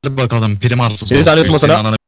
Hadi bakalım primarsız. Bir saniye tutma sana.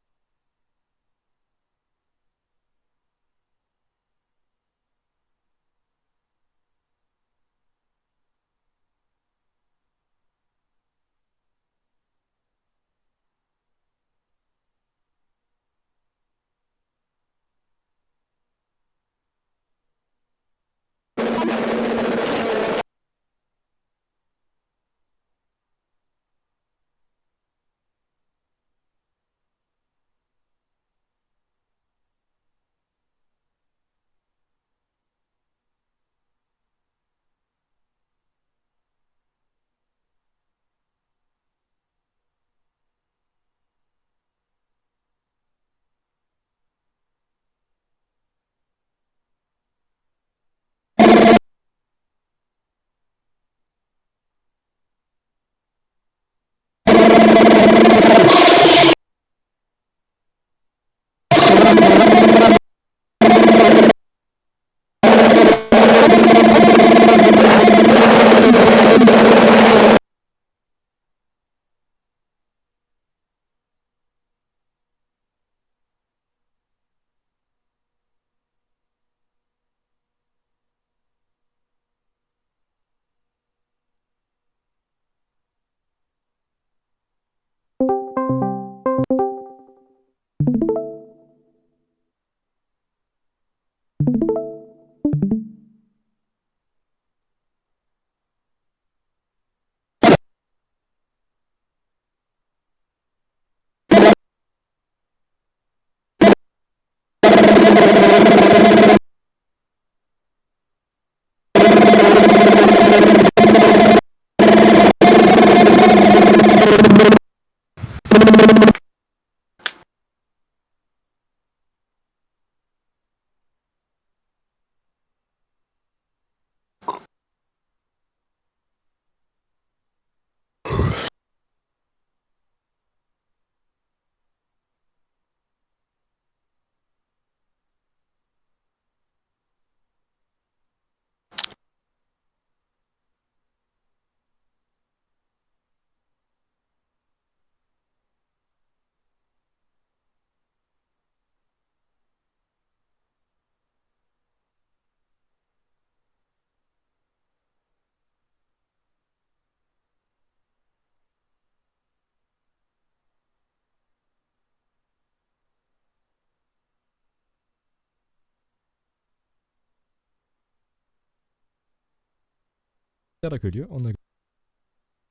Yarak ölüyor. Onu da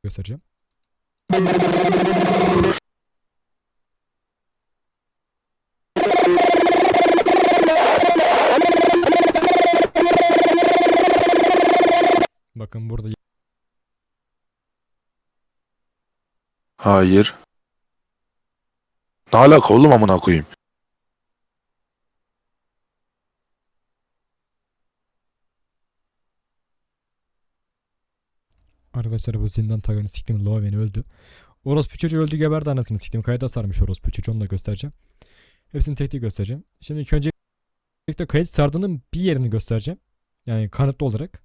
göstereceğim. Bakın burada Hayır. Ne alaka oğlum amına koyayım? arkadaşlar bu zindan taganı siktim. Loven'i öldü. Orospu çocuğu öldü, geberdi, anasını siktim. Kayda sarmış orospu çocuğu, onu da göstereceğim. Hepsini tek tek göstereceğim. Şimdi ilk öncelikle kayıt sardığının bir yerini göstereceğim. Yani kanıtlı olarak.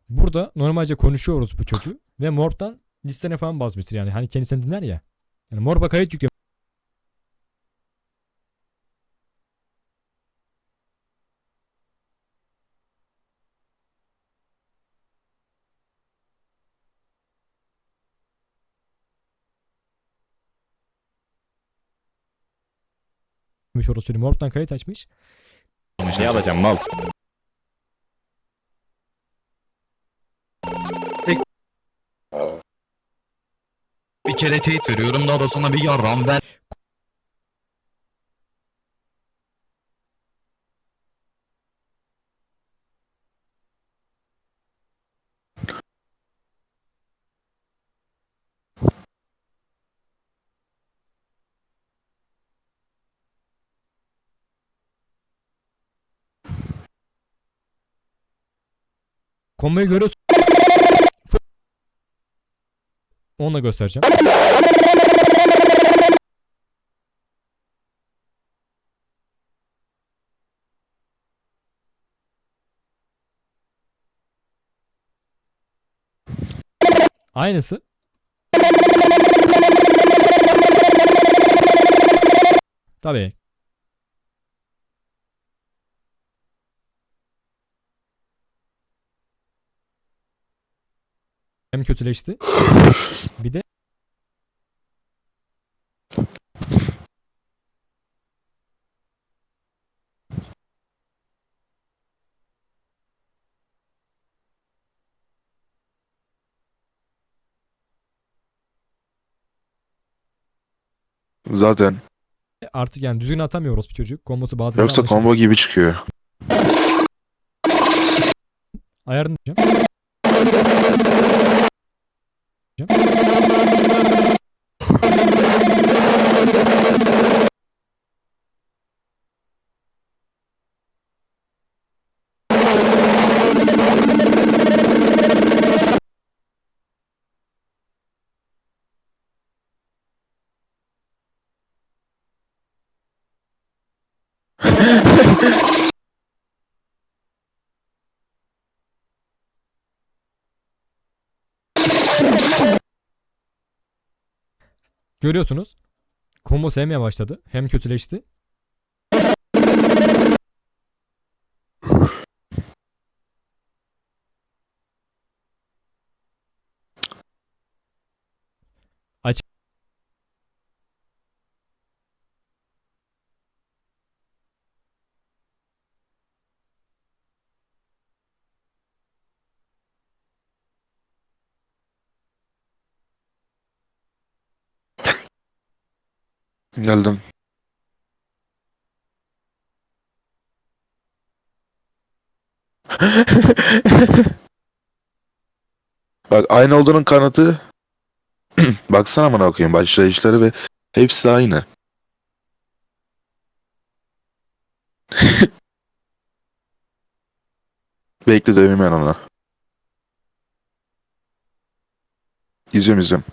Burada normalce konuşuyor orospu çocuğu. Ve Morb'dan listene falan basmıştır yani. Hani kendisini dinler ya. Yani Morb'a kayıt yüklemiş orospu. Morb'dan kayıt açmış. Ne alacağım mal? Bir kere teyit veriyorum, daha da sana bir yarram ver. Kombayı görüyorsun. Onu da göstereceğim. Aynısı. Tabii. Hem kötüleşti. Bir de Zaten. artık yani düzgün atamıyoruz bir çocuk. Kombosu bazıları Yoksa anlaşılıyor. combo gibi çıkıyor. Ayarını yapacağım. Görüyorsunuz. Combo sevmeye başladı. Hem kötüleşti. Aç. Geldim. Bak aynı olduğunun kanıtı baksana amına koyayım başlayışları ve hepsi aynı. Bekle döveyim ben onu. İzliyorum izliyorum.